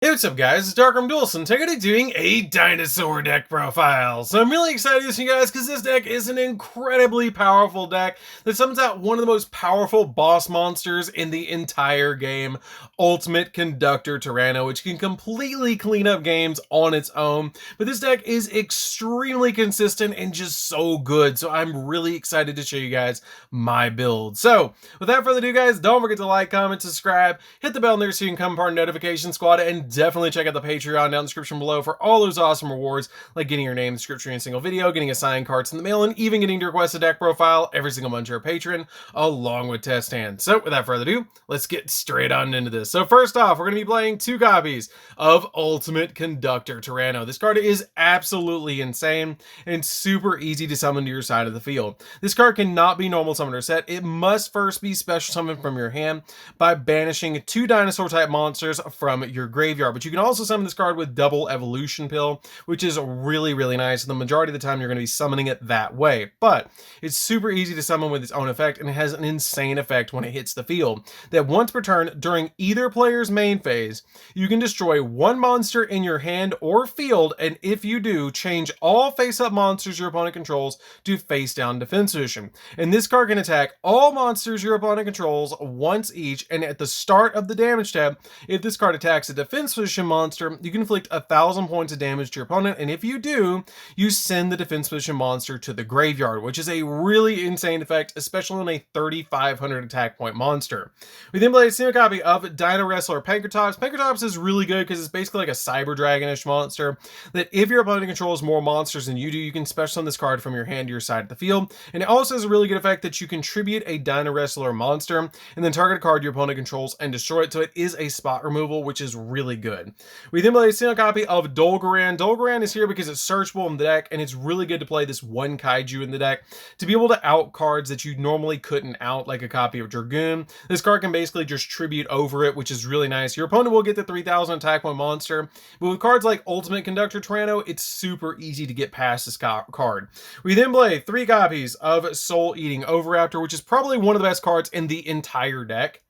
Hey, what's up guys, it's DarkArmedDuelist and today I'm doing a Dinosaur deck profile. So I'm really excited to see you guys because this deck is an incredibly powerful deck that summons out one of the most powerful boss monsters in the entire game, Ultimate Conductor Tyranno, which can completely clean up games on its own. But this deck is extremely consistent and just so good, so I'm really excited to show you guys my build. So without further ado guys, don't forget to like, comment, subscribe, hit the bell there so you can become part of Notification Squad, and definitely check out the Patreon down in the description below for all those awesome rewards, like getting your name in the description in a single video, getting assigned cards in the mail, and even getting to request a deck profile every single month you're a patron, along with test hands. So without further ado, let's get straight on into this. So first off, we're going to be playing two copies of Ultimate Conductor Tyranno. This card is absolutely insane and super easy to summon to your side of the field. This card cannot be normal summon or set. It must first be special summoned from your hand by banishing two dinosaur type monsters from your graveyard. But you can also summon this card with double evolution pill, which is really nice. The majority of the time you're going to be summoning it that way, but it's super easy to summon with its own effect, and it has an insane effect when it hits the field that once per turn during either player's main phase, you can destroy one monster in your hand or field, and if you do, change all face-up monsters your opponent controls to face-down defense position. And this card can attack all monsters your opponent controls once each, and at the start of the damage tab, if this card attacks a defense position monster, you can inflict 1,000 points of damage to your opponent, and if you do, you send the defense position monster to the graveyard, which is a really insane effect, especially on a 3,500 attack point monster. We then play a single copy of Dino Wrestler Pankratops. Pankratops is really good because it's basically like a Cyber Dragonish monster that if your opponent controls more monsters than you do, you can special summon this card from your hand to your side of the field. And it also has a really good effect that you contribute a Dino Wrestler monster and then target a card your opponent controls and destroy it, so it is a spot removal, which is really good. We then play a single copy of Dolgaran. Dolgaran is here because it's searchable in the deck, and it's really good to play this one kaiju in the deck to be able to out cards that you normally couldn't out, like a copy of Dragoon. This card can basically just tribute over it, which is really nice. Your opponent will get the 3,000 attack point monster, but with cards like Ultimate Conductor Tyranno, it's super easy to get past this card. We then play three copies of Soul Eating Oviraptor, which is probably one of the best cards in the entire deck.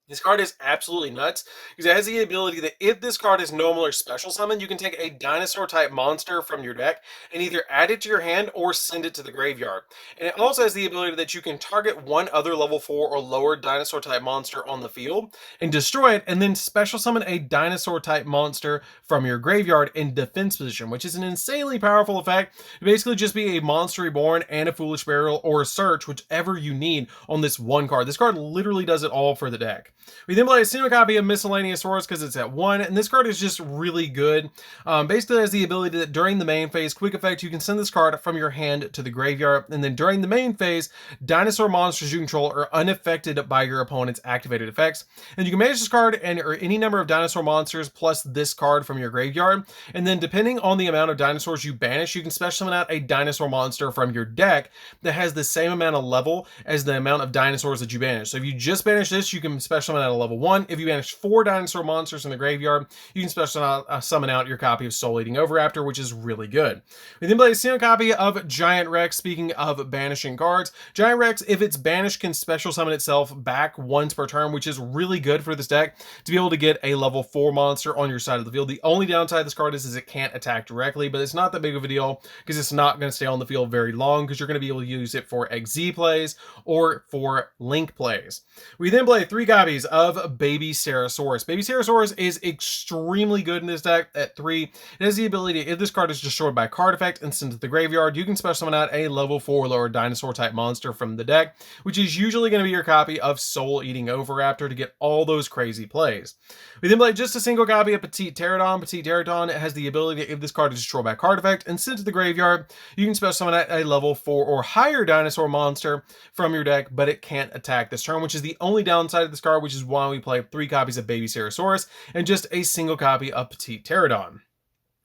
This card is absolutely nuts because it has the ability that if this card is normal or special summon, you can take a dinosaur type monster from your deck and either add it to your hand or send it to the graveyard. And it also has the ability that you can target one other level 4 or lower dinosaur type monster on the field and destroy it, and then special summon a dinosaur type monster from your graveyard in defense position, which is an insanely powerful effect. It basically just be a Monster Reborn and a Foolish Burial or a Search, whichever you need on this one card. This card literally does it all for the deck. We then play a single copy of Miscellaneous Horrors because it's at 1, and this card is just really good. Basically has the ability that during the main phase, quick effect, you can send this card from your hand to the graveyard, and then during the main phase, dinosaur monsters you control are unaffected by your opponent's activated effects, and you can manage this card and or any number of dinosaur monsters plus this card from your graveyard, and then depending on the amount of dinosaurs you banish, you can special summon out a dinosaur monster from your deck that has the same amount of level as the amount of dinosaurs that you banish. So if you just banish this, you can special summon out a level 1. If you banish 4 dinosaur monsters in the graveyard, you can special summon out your copy of Soul Eating Oviraptor, which is really good. We then play a single copy of Giant Rex. Speaking of banishing cards, Giant Rex, if it's banished, can special summon itself back once per turn, which is really good for this deck to be able to get a level 4 monster on your side of the field. The only downside of this card is it can't attack directly, but it's not that big of a deal because it's not going to stay on the field very long because you're going to be able to use it for XZ plays or for Link plays. We then play 3 copies of Baby Ceresaurus. Baby Ceresaurus is extremely good in this deck at 3. It has the ability, if this card is destroyed by card effect and sent to the graveyard, you can special summon out a level 4 lower dinosaur type monster from the deck, which is usually going to be your copy of Soul Eating Oviraptor to get all those crazy plays. We then play just a single copy of Petite Pterodon. Petite Pterodon has the ability, if this card is destroyed by card effect and sent to the graveyard, you can special summon out a level 4 or higher dinosaur monster from your deck, but it can't attack this turn, which is the only downside of this card, which is why we play 3 copies of Baby Ceresaurus and just a single copy of Petite Pterodon.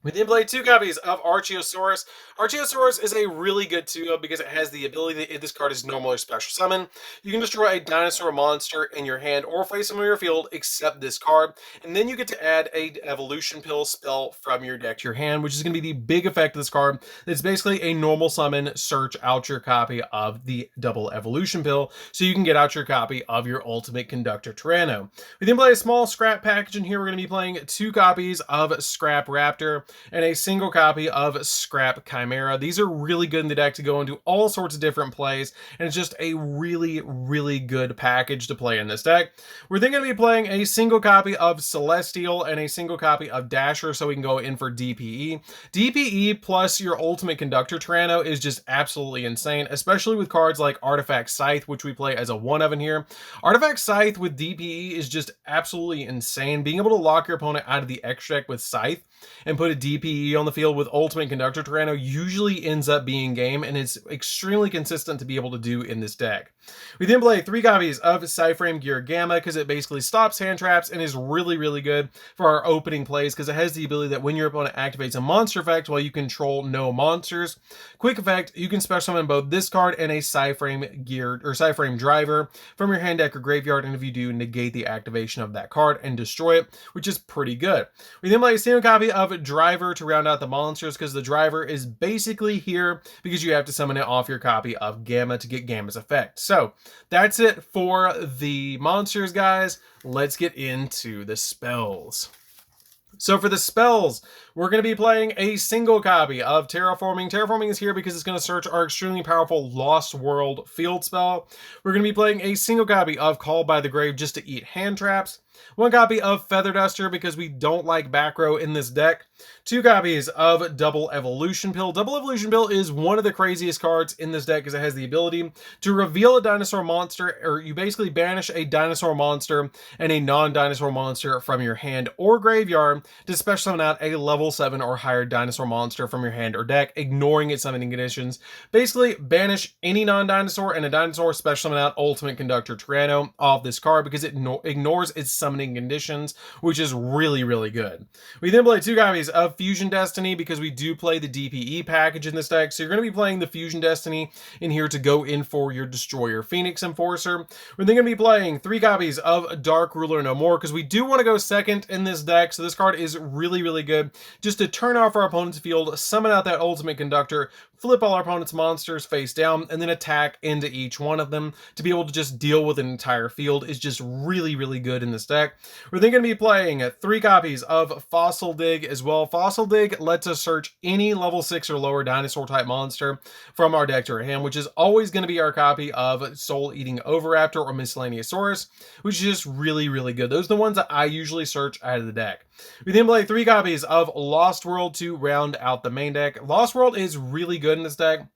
We then play 2 copies of Archaeosaurus. Archaeosaurus is a really good 2-up because it has the ability that if this card is normal or special summon, you can destroy a dinosaur monster in your hand or face them on your field except this card, and then you get to add a evolution pill spell from your deck to your hand, which is going to be the big effect of this card. It's basically a normal summon, search out your copy of the double evolution pill so you can get out your copy of your ultimate conductor Tyranno. We then play a small scrap package in here. We're going to be playing 2 copies of Scrap Raptor and a single copy of Scrap Chimera. These are really good in the deck to go into all sorts of different plays, and it's just a really, really good package to play in this deck. We're then going to be playing a single copy of Celestial and a single copy of Dasher, so we can go in for DPE. DPE plus your ultimate conductor Tyranno is just absolutely insane, especially with cards like Artifact Scythe, which we play as a 1-of in here. Artifact Scythe with DPE is just absolutely insane. Being able to lock your opponent out of the extra deck with Scythe and put a DPE on the field with ultimate conductor Tyranno usually ends up being game, and it's extremely consistent to be able to do in this deck. We then play 3 copies of Psyframe Gear Gamma because it basically stops hand traps and is really, really good for our opening plays because it has the ability that when your opponent activates a monster effect while you control no monsters, quick effect, you can special summon both this card and a Psyframe Gear or Psyframe Driver from your hand deck or graveyard, and if you do, negate the activation of that card and destroy it, which is pretty good. We then play a single copy of Driver to round out the monsters because the Driver is basically here because you have to summon it off your copy of Gamma to get Gamma's effect. So that's it for the monsters, guys. Let's get into the spells. So for the spells, we're going to be playing a single copy of Terraforming. Terraforming is here because it's going to search our extremely powerful Lost World field spell. We're going to be playing a single copy of Called by the Grave just to eat hand traps. 1 copy of Feather Duster because we don't like back row in this deck. 2 copies of Double Evolution Pill. Double Evolution Pill is one of the craziest cards in this deck because it has the ability to reveal a dinosaur monster, or you basically banish a dinosaur monster and a non-dinosaur monster from your hand or graveyard to special summon out a level 7 or higher dinosaur monster from your hand or deck, ignoring its summoning conditions. Basically, banish any non-dinosaur and a dinosaur, special summon out Ultimate Conductor Tyranno off this card because it ignores its summoning conditions, which is really, really good. We then play 2 copies of Fusion Destiny because we do play the DPE package in this deck, so you're going to be playing the Fusion Destiny in here to go in for your Destroyer Phoenix Enforcer. We're then going to be playing 3 copies of Dark Ruler No More because we do want to go second in this deck, so this card is really, really good just to turn off our opponent's field, summon out that Ultimate Conductor, flip all our opponent's monsters face down, and then attack into each one of them to be able to just deal with an entire field is just really, really good in this deck. We're then going to be playing 3 copies of Fossil Dig as well. Fossil Dig lets us search any level 6 or lower dinosaur type monster from our deck to our hand, which is always going to be our copy of Soul Eating Oviraptor or Miscellaneousaurus, which is just really, really good. Those are the ones that I usually search out of the deck. We then play 3 copies of Lost World to round out the main deck. Lost World is really good in this deck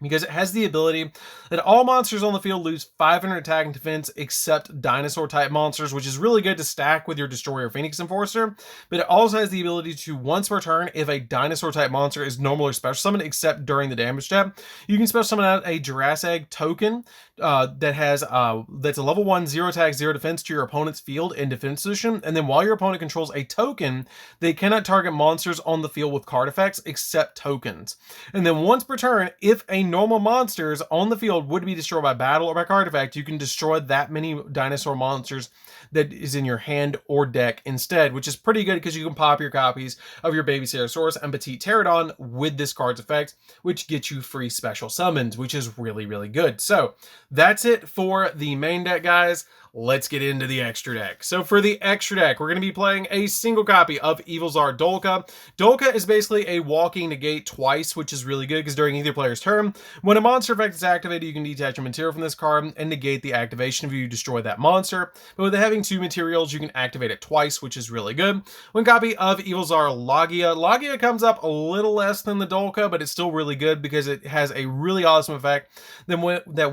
because it has the ability that all monsters on the field lose 500 attack and defense except dinosaur type monsters, which is really good to stack with your Destroyer Phoenix Enforcer. But it also has the ability to, once per turn, if a dinosaur type monster is normal or special summoned except during the damage step, you can special summon out a Jurassic token that's a level 1 0 attack 0 defense to your opponent's field in defense position, and then while your opponent controls a token, they cannot target monsters on the field with card effects except tokens. And then once per turn, if a normal monsters on the field would be destroyed by battle or by card effect, you can destroy that many dinosaur monsters that is in your hand or deck instead, which is pretty good because you can pop your copies of your Baby Ceratosaurus and Petite Pterodon with this card's effect, which gets you free special summons, which is really, really good. So that's it for the main deck, guys. Let's get into the extra deck. So for the extra deck, we're going to be playing a single copy of Evilzar Dolka. Dolka is basically a walking negate twice, which is really good because during either player's turn, when a monster effect is activated, you can detach a material from this card and negate the activation if you destroy that monster. But with it having 2 materials, you can activate it twice, which is really good. 1 copy of Evilzar Logia. Logia comes up a little less than the Dolka, but it's still really good because it has a really awesome effect that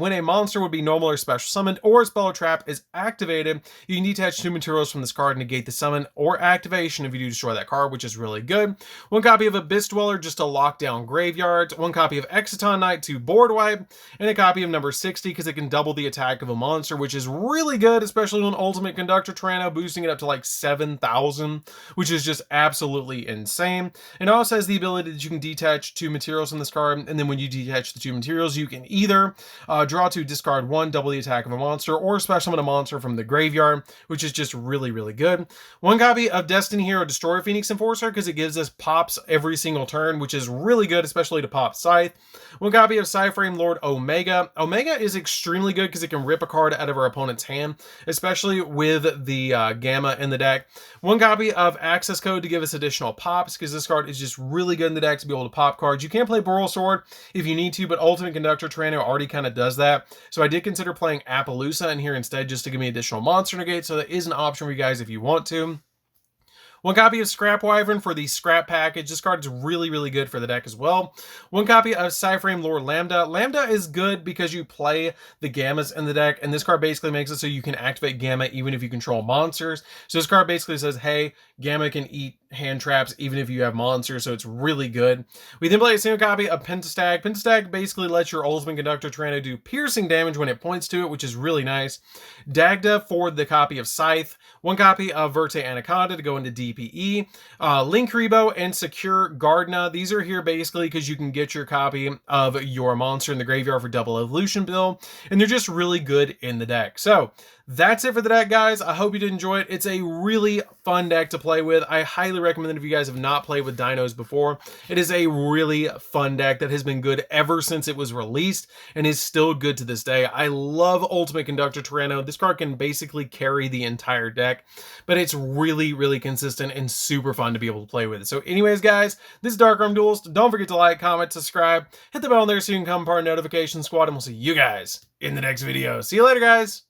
when a monster would be normal or special summoned or a spell or trap is activated, you can detach 2 materials from this card and negate the summon or activation if you do destroy that card, which is really good. 1 copy of Abyss Dweller just to lock down graveyards, 1 copy of Exciton Knight to board wipe, and a copy of number 60 because it can double the attack of a monster, which is really good, especially on Ultimate Conductor Tyranno, boosting it up to like 7,000, which is just absolutely insane. And it also has the ability that you can detach 2 materials from this card, and then when you detach the 2 materials, you can either draw 2, discard 1, double the attack of a monster, or special summon a monster from the graveyard, which is just really, really good. 1 copy of Destiny Hero Destroyer Phoenix Enforcer because it gives us pops every single turn, which is really good, especially to pop Scythe. 1 copy of Psyframe Lord Omega. Omega is extremely good because it can rip a card out of our opponent's hand, especially with the Gamma in the deck. 1 copy of Access Code to give us additional pops because this card is just really good in the deck to be able to pop cards. You can play Boral Sword if you need to, but Ultimate Conductor Tyranno already kind of does that. So I did consider playing Appaloosa in here instead just to give me additional monster negate, so that is an option for you guys if you want to. 1 copy of Scrap Wyvern for the scrap package. This card is really, really good for the deck as well. 1 copy of Psyframe Lord Lambda. Lambda is good because you play the Gammas in the deck, and this card basically makes it so you can activate Gamma even if you control monsters. So this card basically says, hey, Gamma can eat hand traps even if you have monsters, so it's really good. We then play a single copy of Pentastag. Pentastag basically lets your Ultimate Conductor Tyranno do piercing damage when it points to it, which is really nice. Dagda for the copy of Scythe. 1 copy of Verte Anaconda to go into DPE. Link Rebo and Secure Gardna. These are here basically because you can get your copy of your monster in the graveyard for double evolution build, and they're just really good in the deck. So that's it for the deck, guys. I hope you did enjoy it. It's a really fun deck to play with. I highly recommend it if you guys have not played with dinos before. It is a really fun deck that has been good ever since it was released and is still good to this day. I love Ultimate Conductor Tyranno. This card can basically carry the entire deck, but it's really, really consistent and super fun to be able to play with it. So anyways, guys, this is DarkArmedDuelist. Don't forget to like, comment, subscribe, hit the bell on there so you can become part of the notification squad, and we'll see you guys in the next video. See you later, guys.